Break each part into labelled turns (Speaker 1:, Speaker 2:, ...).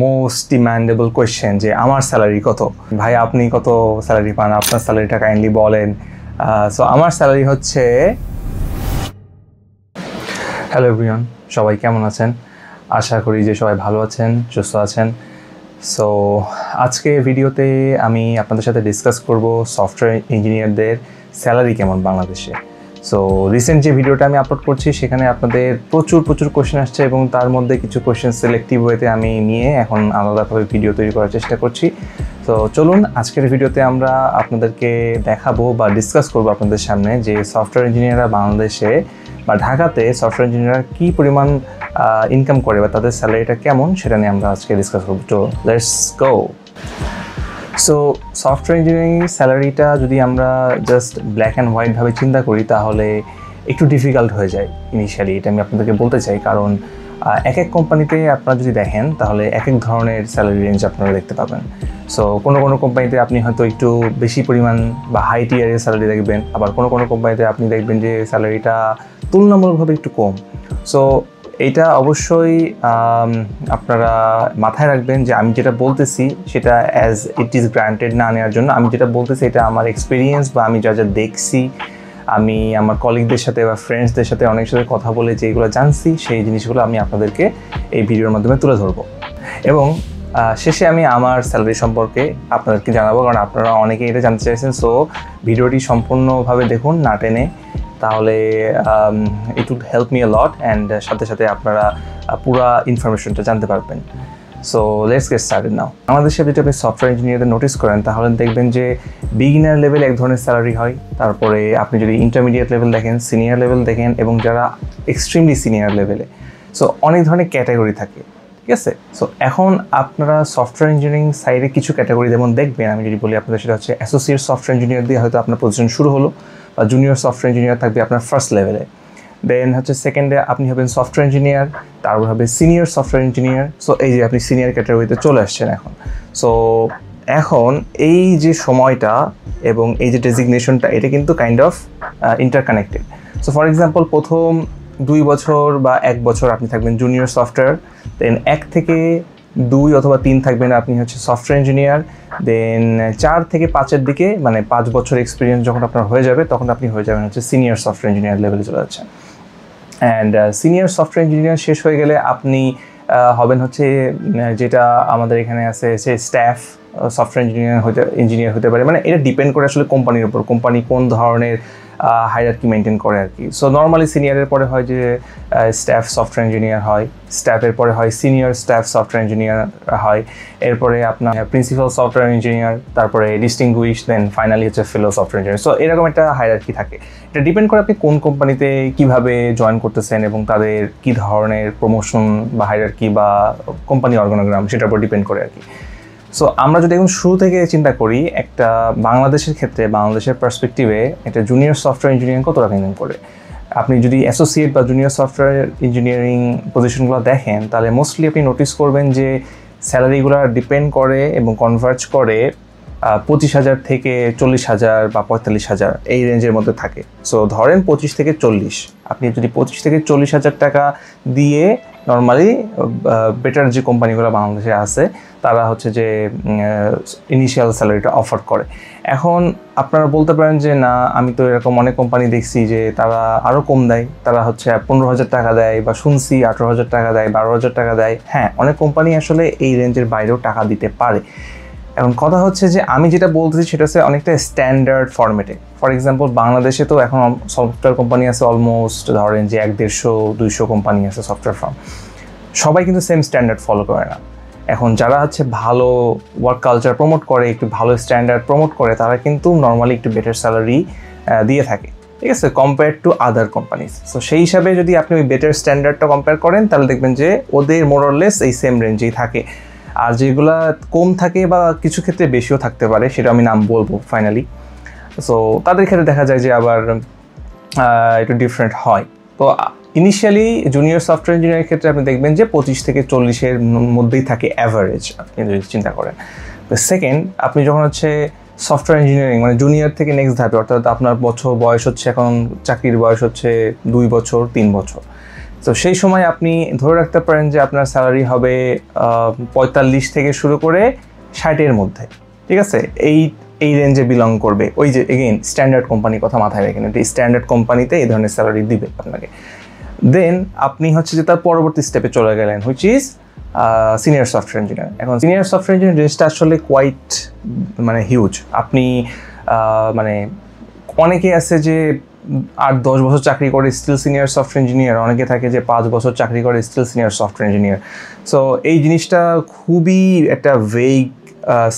Speaker 1: Most demandable question যে আমার salary কত, ভাই আপনি কত স্যালারি পান, আপনার স্যালারিটা কাইন্ডলি বলেন। সো আমার স্যালারি হচ্ছে, হ্যালো এভরিওয়ান, সবাই কেমন আছেন? আশা করি যে সবাই ভালো আছেন, সুস্থ আছেন। সো আজকে ভিডিওতে আমি আপনাদের সাথে ডিসকাস করব সফটওয়্যার ইঞ্জিনিয়ারদের স্যালারি কেমন বাংলাদেশে। সো রিসেন্ট যে ভিডিওটা আমি আপলোড করছি সেখানে আপনাদের প্রচুর কোয়েশ্চেন আসছে এবং তার মধ্যে কিছু কোয়েশ্চেন সিলেক্টিভ ওয়েতে আমি নিয়ে এখন আলাদাভাবে ভিডিও তৈরি করার চেষ্টা করছি। তো চলুন আজকের ভিডিওতে আমরা আপনাদেরকে দেখাবো বা ডিসকাস করবো আপনাদের সামনে যে সফটওয়্যার ইঞ্জিনিয়াররা বাংলাদেশে বা ঢাকাতে সফটওয়্যার ইঞ্জিনিয়াররা কী পরিমাণ ইনকাম করে বা তাদের স্যালারিটা কেমন সেটা নিয়ে আমরা আজকে ডিসকাস করবো। তো let's go. So software engineering স্যালারিটা যদি আমরা জাস্ট ব্ল্যাক অ্যান্ড হোয়াইটভাবে চিন্তা করি তাহলে একটু ডিফিকাল্ট হয়ে যায় ইনিশিয়ালি, এটা আমি আপনাদেরকে বলতে চাই। কারণ এক এক কোম্পানিতে আপনারা যদি দেখেন তাহলে এক এক ধরনের স্যালারি রেঞ্জ আপনারা দেখতে পাবেন। সো কোনো কোম্পানিতে আপনি হয়তো একটু বেশি পরিমাণ বা হাই টিয়ারের স্যালারি দেখবেন, আবার কোনো কোম্পানিতে আপনি দেখবেন যে স্যালারিটা তুলনামূলকভাবে একটু কম। সো এইটা অবশ্যই আপনারা মাথায় রাখবেন যে আমি যেটা বলতেছি সেটা অ্যাজ ইট ইজ গ্রান্টেড না নেওয়ার জন্য। আমি যেটা বলতেছি এটা আমার এক্সপিরিয়েন্স বা আমি যা দেখছি, আমি আমার কলিগদের সাথে বা ফ্রেন্ডসদের সাথে অনেক সাথে কথা বলে যেগুলো জানছি সেই জিনিসগুলো আমি আপনাদেরকে এই ভিডিওর মাধ্যমে তুলে ধরবো। এবং শেষে আমি আমার স্যালারি সম্পর্কে আপনাদেরকে জানাবো, কারণ আপনারা অনেকেই এটা জানতে চাইছেন। সো ভিডিওটি সম্পূর্ণভাবে দেখুন না টেনে, তাহলে it would help me a lot and সাথে সাথে আপনারা পুরো ইনফরমেশনটা জানতে পারবেন। So let's get started now. বাংলাদেশে যদি আপনি সফটওয়্যার ইঞ্জিনিয়ারদের নোটিস করেন তাহলে দেখবেন যে বিগিনার লেভেল এক ধরনের স্যালারি হয়, তারপরে আপনি যদি ইন্টারমিডিয়েট লেভেল দেখেন, সিনিয়র লেভেল দেখেন এবং যারা এক্সট্রিমলি সিনিয়র লেভেলে, সো অনেক ধরনের ক্যাটাগরি থাকে, ঠিক আছে? সো এখন আপনারা সফটওয়্যার ইঞ্জিনিয়ারিং সাইডে কিছু ক্যাটাগরি যেমন দেখবেন, আমি যদি বলি আপনাদের সেটা হচ্ছে অ্যাসোসিয়েট সফটওয়্যার ইঞ্জিনিয়ার দিয়ে হয়তো আপনার পজিশন শুরু হলো, বা জুনিয়র সফটওয়্যার ইঞ্জিনিয়ার থাকবে আপনার ফার্স্ট লেভেলে, দেন হচ্ছে সেকেন্ডে আপনি হবেন সফটওয়্যার ইঞ্জিনিয়ার, তারপর হবে সিনিয়র সফটওয়্যার ইঞ্জিনিয়ার। সো এই যে আপনি সিনিয়র ক্যাটাগরিতে চলে আসছেন এখন। সো এখন এই যে সময়টা এবং এই যে ডেজিগনেশনটা এটা কিন্তু kind of interconnected. So for example প্রথম 2 বছর বা 1 বছর আপনি থাকবেন জুনিয়র সফটওয়্যার, দেন 1 থেকে 2 অথবা 3 থাকবেন আপনি হচ্ছে সফটওয়্যার ইঞ্জিনিয়ার, দেন 4 থেকে 5-এর দিকে মানে 5 বছর এক্সপিরিয়েন্স যখন আপনার হয়ে যাবে তখন আপনি হয়ে যাবেন হচ্ছে সিনিয়র সফটওয়্যার ইঞ্জিনিয়ার লেভেলে চলে যাচ্ছেন। অ্যান্ড সিনিয়র সফটওয়্যার ইঞ্জিনিয়ার শেষ হয়ে গেলে আপনি হবেন হচ্ছে যেটা আমাদের এখানে আছে সে স্টাফ সফটওয়্যার ইঞ্জিনিয়ার হতে পারে। মানে এটা ডিপেন্ড করে আসলে কোম্পানির উপর, কোম্পানি কোন ধরনের হায়ারার্কি মেনটেন করে আর কি। সো নর্মালি সিনিয়রের পরে হয় যে স্টাফ সফটওয়্যার ইঞ্জিনিয়ার হয়, স্টাফের পরে হয় সিনিয়র স্টাফ সফটওয়্যার ইঞ্জিনিয়ার হয়, এরপরে আপনার প্রিন্সিপাল সফটওয়্যার ইঞ্জিনিয়ার, তারপরে ডিস্টিংগুইশ, দেন ফাইনালি হচ্ছে ফেলো সফটওয়্যার ইঞ্জিনিয়ার। সো এরকম একটা হায়ারার্কি থাকে। এটা ডিপেন্ড করে আপনি কোন কোম্পানিতে কীভাবে জয়েন করতেছেন এবং তাদের কী ধরনের প্রমোশন বা হায়ারার্কি বা কোম্পানি অর্গানোগ্রাম সেটার উপর ডিপেন্ড করে আর কি। সো আমরা যদি এখন শুরু থেকে চিন্তা করি একটা বাংলাদেশের ক্ষেত্রে, বাংলাদেশের পার্সপেক্টিভে একটা জুনিয়র সফটওয়্যার ইঞ্জিনিয়ারিং কত টাকা ইনকাম করে, আপনি যদি অ্যাসোসিয়েট বা জুনিয়র সফটওয়্যার ইঞ্জিনিয়ারিং পজিশনগুলো দেখেন তাহলে মোস্টলি আপনি নোটিস করবেন যে স্যালারিগুলো ডিপেন্ড করে এবং কনভার্জ করে 25,000 থেকে 40,000 বা 45,000 এই রেঞ্জের মধ্যে থাকে। সো ধরেন 25 থেকে 40, আপনি যদি 25 থেকে 40,000 টাকা দিয়ে নর্মালি বেটার যে কোম্পানিগুলো বাংলাদেশে আছে তারা হচ্ছে যে ইনিশিয়াল স্যালারিটা অফার করে। এখন আপনারা বলতে পারেন যে না, আমি তো এরকম অনেক কোম্পানি দেখছি যে তারা আরও কম দেয়, তারা হচ্ছে 15,000 টাকা দেয়, বা শুনছি 18,000 টাকা দেয়, 12,000 টাকা দেয়। হ্যাঁ, অনেক কোম্পানি আসলে এই রেঞ্জের বাইরেও টাকা দিতে পারে। এখন কথা হচ্ছে যে আমি যেটা বলতেছি সেটা হচ্ছে অনেকটা স্ট্যান্ডার্ড ফরম্যাটে। ফর এক্সাম্পল বাংলাদেশে তো এখন সফটওয়্যার কোম্পানি আছে অলমোস্ট ধরেন যে 150-200 কোম্পানি আছে সফটওয়্যার ফার্ম, সবাই কিন্তু সেম স্ট্যান্ডার্ড ফলো করে না। এখন যারা হচ্ছে ভালো ওয়ার্ক কালচার প্রমোট করে, একটু ভালো স্ট্যান্ডার্ড প্রমোট করে, তারা কিন্তু নর্মালি একটু বেটার স্যালারি দিয়ে থাকে, ঠিক আছে, compare to other companies. So সেই হিসাবে যদি আপনি ওই বেটার স্ট্যান্ডার্ডটা কম্পেয়ার করেন তাহলে দেখবেন যে ওদের মোরলেস এই সেম রেঞ্জেই থাকে। আর যেগুলা কম থাকে বা কিছু ক্ষেত্রে বেশিও থাকতে পারে, সেটা আমি নাম বলবো ফাইনালি। সো তাদের ক্ষেত্রে দেখা যায় যে আবার একটু ডিফারেন্ট হয়। তো ইনিশিয়ালি জুনিয়র সফটওয়্যার ইঞ্জিনিয়ারের ক্ষেত্রে আপনি দেখবেন যে 25 থেকে 40-এর মধ্যেই থাকে অ্যাভারেজ, আপনি যদি চিন্তা করেন। সেকেন্ড, আপনি যখন হচ্ছে সফটওয়্যার ইঞ্জিনিয়ারিং মানে জুনিয়র থেকে নেক্সট ধাপে, অর্থাৎ আপনার বয়স হচ্ছে এখন চাকরির বয়স হচ্ছে 2 বছর 3 বছর, তো সেই সময় আপনি ধরে রাখতে পারেন যে আপনার স্যালারি হবে 45 থেকে শুরু করে 60-এর মধ্যে, ঠিক আছে? এই রেঞ্জে বিলং করবে। ওই যে এগেইন স্ট্যান্ডার্ড কোম্পানির কথা মাথায় রাখেন, এই স্ট্যান্ডার্ড কোম্পানিতে এই ধরনের স্যালারি দিবে আপনাকে। দেন আপনি হচ্ছে যে তার পরবর্তী স্টেপে চলে গেলেন, which is senior software engineer. এখন সিনিয়র সফটওয়্যার ইঞ্জিনিয়ার রেঞ্জটা আসলে কোয়াইট মানে হিউজ। আপনি মানে অনেকে আছে যে 8-10 বছর চাকরি করে স্টিল সিনিয়র সফটওয়্যার ইঞ্জিনিয়ার, অনেকে থাকে যে 5 বছর চাকরি করে still senior software engineer. So এই জিনিসটা খুবই একটা ভেগ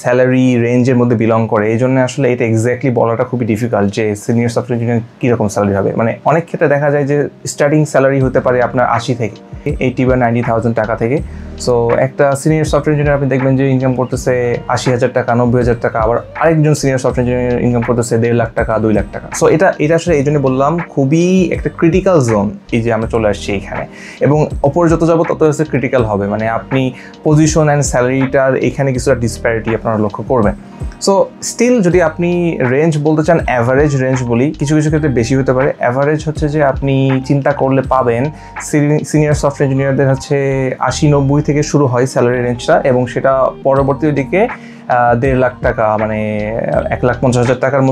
Speaker 1: স্যালারি রেঞ্জের মধ্যে বিলং করে, এই জন্য আসলে এটা এক্স্যাক্টলি বলাটা খুবই ডিফিকাল্ট যে সিনিয়র সফটওয়্যার ইঞ্জিনিয়ার কীরকম স্যালারি হবে। মানে অনেক ক্ষেত্রে দেখা যায় যে স্টার্টিং স্যালারি হতে পারে আপনার 80 থেকে 80 বা 90,000 টাকা থেকে। সো একটা সিনিয়র সফটওয়্যার ইঞ্জিনিয়ার আপনি দেখবেন যে ইনকাম করতেছে 80,000 টাকা, 90,000 টাকা, আবার আরেকজন সিনিয়র সফটওয়্যার ইঞ্জিনিয়ার ইনকাম করতেছে 1.5 লাখ টাকা, 2 লাখ টাকা। সো এটা আসলে এই জন্য বললাম খুবই একটা ক্রিটিক্যাল জোন, এই যে আমরা চলে আসছি এখানে। এবং অপর যত যাবো তত হচ্ছে ক্রিটিক্যাল হবে, মানে আপনি পজিশন অ্যান্ড স্যালারিটার এখানে কিছুটা ডিসপ্যারিটি আপনারা লক্ষ্য করবেন। সো স্টিল যদি আপনি রেঞ্জ বলতে চান, অ্যাভারেজ রেঞ্জ বলি, কিছু কিছু ক্ষেত্রে বেশি হতে পারে। অ্যাভারেজ হচ্ছে যে আপনি চিন্তা করলে পাবেন সিনিয়র সফটওয়্যার ইঞ্জিনিয়ারদের হচ্ছে 80-90 থেকে শুরু হয় স্যালারি রেঞ্জটা, এবং সেটা পরবর্তী দিকে 1.5 লাখ টাকা মানে 1,50,000 টাকার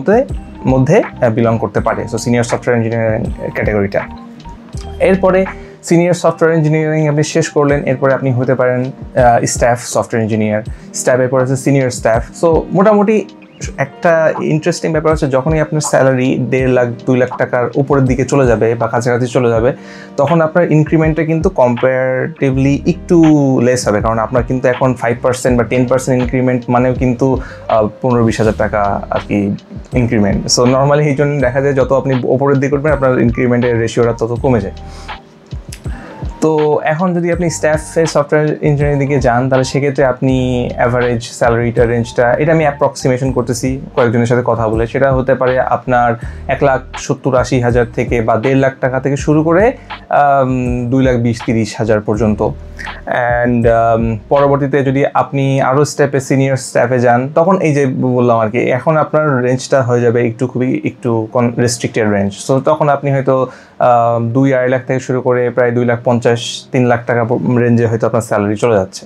Speaker 1: মধ্যে বিলং করতে পারে। সো সিনিয়র সফটওয়্যার ইঞ্জিনিয়ারিং ক্যাটাগরিটা। এরপরে সিনিয়র সফটওয়্যার ইঞ্জিনিয়ারিং আপনি শেষ করলেন, এরপরে আপনি হতে পারেন স্টাফ সফটওয়্যার ইঞ্জিনিয়ার, স্টাফের পরে হচ্ছে সিনিয়র স্টাফ। সো মোটামুটি একটা ইন্টারেস্টিং ব্যাপার হচ্ছে যখনই আপনার স্যালারি 1.5 লাখ 2 লাখ টাকার উপরের দিকে চলে যাবে বা কাছাকাছি চলে যাবে, তখন আপনার ইনক্রিমেন্টটা কিন্তু কম্পারেটিভলি একটু লেস হবে, কারণ আপনার কিন্তু এখন 5% বা 10% ইনক্রিমেন্ট মানেও কিন্তু 15-20 হাজার টাকা আর কি ইনক্রিমেন্ট। সো নর্মালি এই জন্য দেখা যায় যত আপনি উপরের দিকে করবেন আপনার ইনক্রিমেন্টের রেশিওটা তত কমে যায়। তো এখন যদি আপনি স্টাফে সফটওয়্যার ইঞ্জিনিয়ারিং দিকে যান, তাহলে সেক্ষেত্রে আপনি অ্যাভারেজ স্যালারিটা রেঞ্জটা, এটা আমি অ্যাপ্রক্সিমেশন করতেছি কয়েকজনের সাথে কথা বলে, সেটা হতে পারে আপনার 1,70,000-80,000 থেকে বা 1.5 লাখ টাকা থেকে শুরু করে 2,20,000-30,000 পর্যন্ত। অ্যান্ড পরবর্তীতে যদি আপনি আরও সিনিয়র স্টাফে যান, তখন এই যে বললাম আর কি, এখন আপনার রেঞ্জটা হয়ে যাবে খুবই রেস্ট্রিক্টেড রেঞ্জ। সো তখন আপনি হয়তো 2-2.5 লাখ থেকে শুরু করে প্রায় 2,50,000-3 লাখ টাকা রেঞ্জে হয়তো আপনার স্যালারি চলে যাচ্ছে।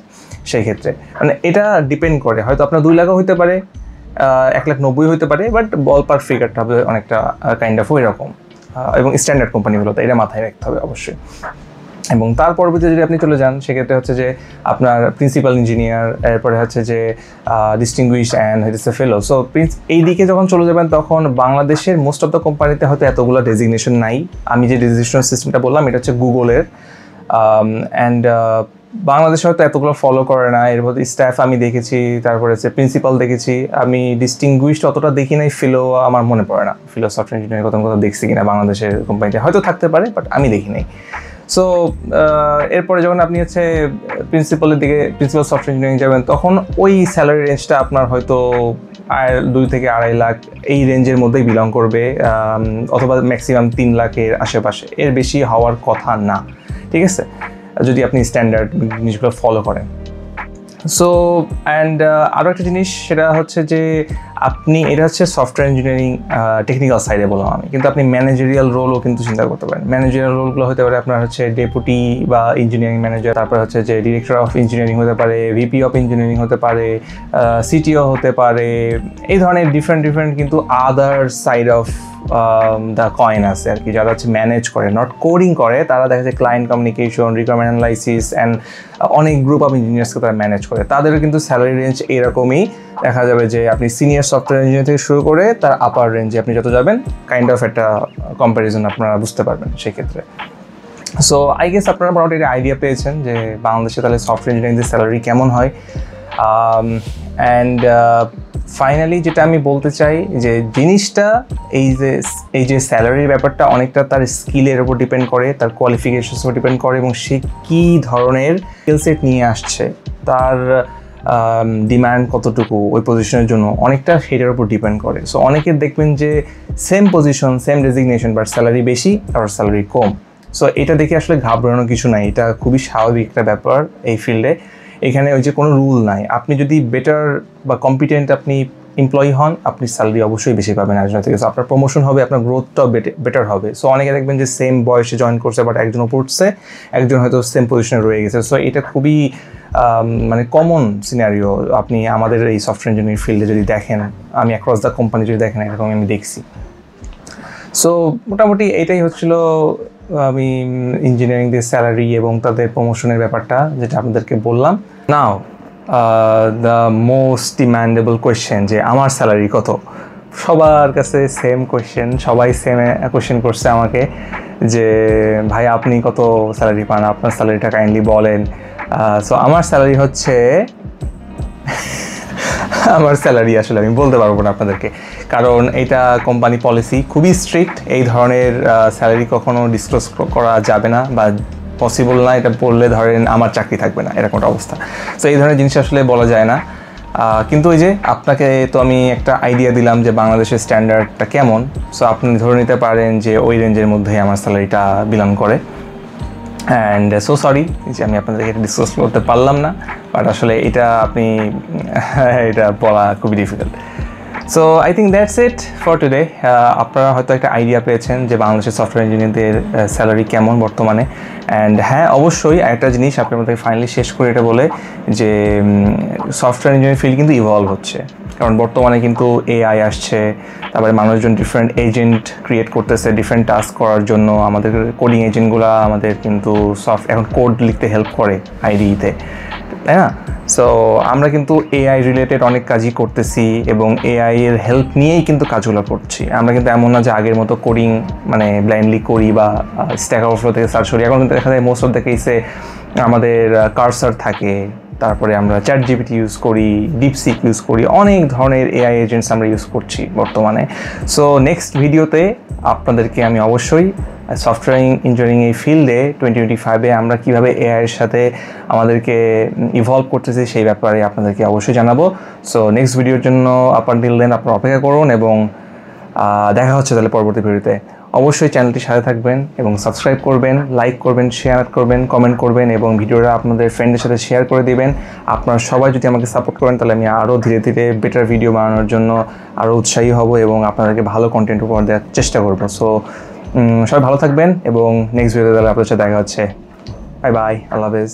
Speaker 1: সেই ক্ষেত্রে মানে এটা ডিপেন্ড করে, হয়তো আপনার 2 লাখও হতে পারে, 1,90,000 হতে পারে, বাট বল পার ফিগারটা হবে অনেকটা কাইন্ড অফ ওই রকম। এবং স্ট্যান্ডার্ড কোম্পানিগুলোতে এটা মাথায় রাখতে হবে অবশ্যই। এবং তার পরবর্তীতে যদি আপনি চলে যান, সেক্ষেত্রে হচ্ছে যে আপনার প্রিন্সিপাল ইঞ্জিনিয়ার, এরপরে হচ্ছে যে ডিস্টিংগুইশড অ্যান্ড হচ্ছে ফেলো। সো এই দিকে যখন চলে যাবেন, তখন বাংলাদেশের মোস্ট অফ দ্য কোম্পানিতে হয়তো এতগুলো ডেজিগনেশন নাই। আমি যে ডেজিগনেশন সিস্টেমটা বললাম এটা হচ্ছে গুগলের, অ্যান্ড বাংলাদেশে হয়তো এতগুলো ফলো করে না। এর মধ্যে স্টাফ আমি দেখেছি, তারপরে হচ্ছে প্রিন্সিপাল দেখেছি, আমি ডিস্টিংগুইশড অতটা দেখি নাই, ফেলো আমার মনে পড়ে না, ফেলো সফটওয়্যার ইঞ্জিনিয়ারিং কোথাও দেখছি কিনা বাংলাদেশের কোম্পানিতে, হয়তো থাকতে পারে, বাট আমি দেখি নাই। সো এরপরে যখন আপনি হচ্ছে প্রিন্সিপাল সফটওয়্যার ইঞ্জিনিয়ারিং যাবেন, তখন ওই স্যালারি রেঞ্জটা আপনার হয়তো 2 থেকে 2.5 লাখ এই রেঞ্জের মধ্যেই বিলং করবে, অথবা ম্যাক্সিমাম 3 লাখের আশেপাশে, এর বেশি হওয়ার কথা না, ঠিক আছে, যদি আপনি স্ট্যান্ডার্ড জিনিসগুলো ফলো করেন। সো অ্যান্ড আরও একটা জিনিস, সেটা হচ্ছে যে আপনি, এটা হচ্ছে সফটওয়্যার ইঞ্জিনিয়ারিং টেকনিক্যাল সাইডে বললাম আমি, কিন্তু আপনি ম্যানেজারিয়াল রোলও কিন্তু চিন্তা করতে পারেন। ম্যানেজারিয়াল রোলগুলো হতে পারে আপনার হচ্ছে ডেপুটি বা ইঞ্জিনিয়ারিং ম্যানেজার, তারপরে হচ্ছে যে ডিরেক্টর অফ ইঞ্জিনিয়ারিং হতে পারে, ভিপি অফ ইঞ্জিনিয়ারিং হতে পারে, সিটিও হতে পারে, এই ধরনের ডিফারেন্ট কিন্তু other side of the coin আছে আর কি, যারা হচ্ছে ম্যানেজ করে, নট কোডিং করে, তারা দেখা যায় client communication, requirement analysis and অনেক গ্রুপ অফ ইঞ্জিনিয়ার্সকে তারা ম্যানেজ করে। তাদেরও কিন্তু স্যালারি রেঞ্জ এরকমই দেখা যাবে যে আপনি সিনিয়র সফটওয়্যার ইঞ্জিনিয়ার থেকে শুরু করে তার আপার রেঞ্জে আপনি যত যাবেন, কাইন্ড অফ একটা কম্প্যারিজন আপনারা বুঝতে পারবেন সেক্ষেত্রে। সো আই গেস আপনারা মোটামুটি একটা আইডিয়া পেয়েছেন যে বাংলাদেশে তাহলে সফটওয়্যার ইঞ্জিনিয়ারিংদের স্যালারি কেমন হয়। অ্যান্ড ফাইনালি যেটা আমি বলতে চাই, যে জিনিসটা এই যে স্যালারির ব্যাপারটা অনেকটা তার স্কিলের উপর ডিপেন্ড করে, তার কোয়ালিফিকেশনের উপর ডিপেন্ড করে, এবং সে কী ধরনের স্কিল সেট নিয়ে আসছে, তার ডিমান্ড কতটুকু ওই পজিশনের জন্য, অনেকটা সেটার উপর ডিপেন্ড করে। সো অনেকে দেখবেন যে same position, same designation, but salary বেশি আর স্যালারি কম। সো এটা দেখে আসলে ঘাবড়ানোর কিছু নাই, এটা খুবই স্বাভাবিক একটা ব্যাপার এই ফিল্ডে। এখানে ওই যে কোনো রুল নাই, আপনি যদি বেটার বা কম্পিটেন্ট আপনি এমপ্লয়ি হন আপনি স্যালারি অবশ্যই বেশি পাবেন একজনের থেকে। সো আপনার প্রমোশন হবে, আপনার গ্রোথটাও বেটার হবে। সো অনেকে দেখবেন যে সেম বয়সে জয়েন করছে, বাট একজন পড়ছে, একজন হয়তো সেম পজিশনে রয়ে গেছে। সো এটা খুবই মানে কমন সিনারিও। আপনি আমাদের এই সফটওয়্যার ইঞ্জিনিয়ারিং ফিল্ডে যদি দেখেন, আমি অ্যাক্রস দ্য কোম্পানি যদি দেখেন, এরকম আমি দেখছি। সো মোটামুটি এটাই হচ্ছিল আমি ইঞ্জিনিয়ারিংদের স্যালারি এবং তাদের প্রমোশনের ব্যাপারটা যেটা আপনাদেরকে বললাম। নাও দ্য মোস্ট ডিম্যান্ডেবল কোয়েশ্চেন, যে আমার স্যালারি কত। সবার কাছে সেম কোয়েশ্চেন, সবাই সেম কোয়েশ্চেন করছে আমাকে যে ভাই আপনি কত স্যালারি পান, আপনার স্যালারিটা কাইন্ডলি বলেন। সো আমার স্যালারি হচ্ছে আমার স্যালারি আসলে আমি বলতে পারবো না আপনাদেরকে, কারণ এটা কোম্পানি পলিসি খুবই স্ট্রিক্ট। এই ধরনের স্যালারি কখনো ডিসক্লোজ করা যাবে না, বা পসিবল না। এটা বললে ধরেন আমার চাকরি থাকবে না, এরকম একটা অবস্থা। সো এই ধরনের জিনিস আসলে বলা যায় না। কিন্তু ওই যে আপনাকে তো আমি একটা আইডিয়া দিলাম যে বাংলাদেশের স্ট্যান্ডার্ডটা কেমন। সো আপনি ধরে নিতে পারেন যে ওই রেঞ্জের মধ্যেই আমার স্যালারিটা বিলং করে। অ্যান্ড সো সরি যে আমি আপনাদেরকে এটা ডিসকাস করতে পারলাম না, বাট আসলে এটা এটা বলা খুবই difficult. So I think that's it for today. আপনারা হয়তো একটা আইডিয়া পেয়েছেন যে বাংলাদেশের সফটওয়্যার ইঞ্জিনিয়ারদের স্যালারি কেমন বর্তমানে। অ্যান্ড হ্যাঁ, অবশ্যই একটা জিনিস আপনার মধ্যে ফাইনালি শেষ করে এটা বলে যে সফটওয়্যার ইঞ্জিনিয়ারিং ফিল্ড কিন্তু ইভলভ হচ্ছে, কারণ বর্তমানে কিন্তু এআই আসছে, তারপরে মানুষজন ডিফারেন্ট এজেন্ট ক্রিয়েট করতেছে ডিফারেন্ট টাস্ক করার জন্য। আমাদের কোডিং এজেন্টগুলো আমাদের কিন্তু এখন কোড লিখতে হেল্প করে আইডিতে, তাই না? সো আমরা কিন্তু এআই রিলেটেড অনেক কাজই করতেছি এবং এআই এর হেল্প নিয়েই কিন্তু কাজগুলো করছি। আমরা কিন্তু এমন না যে আগের মতো কোডিং মানে ব্লাইন্ডলি করি বা স্ট্যাক ওভারফ্লো থেকে সার্চ করি। এখন কিন্তু দেখা যায় মোস্ট অফ দ্য কেসে আমাদের কার্সার থাকে, তারপরে আমরা চ্যাটজিপিটি ইউজ করি, ডিপসিক ইউজ করি, অনেক ধরনের এআই এজেন্টস আমরা ইউজ করছি বর্তমানে। সো নেক্সট ভিডিওতে আপনাদেরকে আমি অবশ্যই সফটওয়্যার ইঞ্জিনিয়ারিং এই ফিল্ডে 2025-এ আমরা কীভাবে এআইয়ের সাথে আমাদেরকে ইভলভ করতেছি সেই ব্যাপারে আপনাদেরকে অবশ্যই জানাবো। সো নেক্সট ভিডিওর জন্য আনটিল দেন আপনারা অপেক্ষা করুন এবং দেখা হচ্ছে তাহলে পরবর্তী ভিডিওতে। অবশ্যই চ্যানেলটির সাথে থাকবেন এবং সাবস্ক্রাইব করবেন, লাইক করবেন, শেয়ার করবেন, কমেন্ট করবেন এবং ভিডিওটা আপনাদের ফ্রেন্ডের সাথে শেয়ার করে দিবেন। আপনারা সবাই যদি আমাকে সাপোর্ট করেন তাহলে আমি আরও ধীরে ধীরে বেটার ভিডিও বানানোর জন্য আরও উৎসাহী হব এবং আপনাদেরকে ভালো কন্টেন্ট উপহার দেওয়ার চেষ্টা করব। সো সবাই ভালো থাকবেন এবং নেক্সট ভিডিওতে আপনাদের সাথে দেখা হচ্ছে। বাই বাই, আল্লাহ হাফেজ।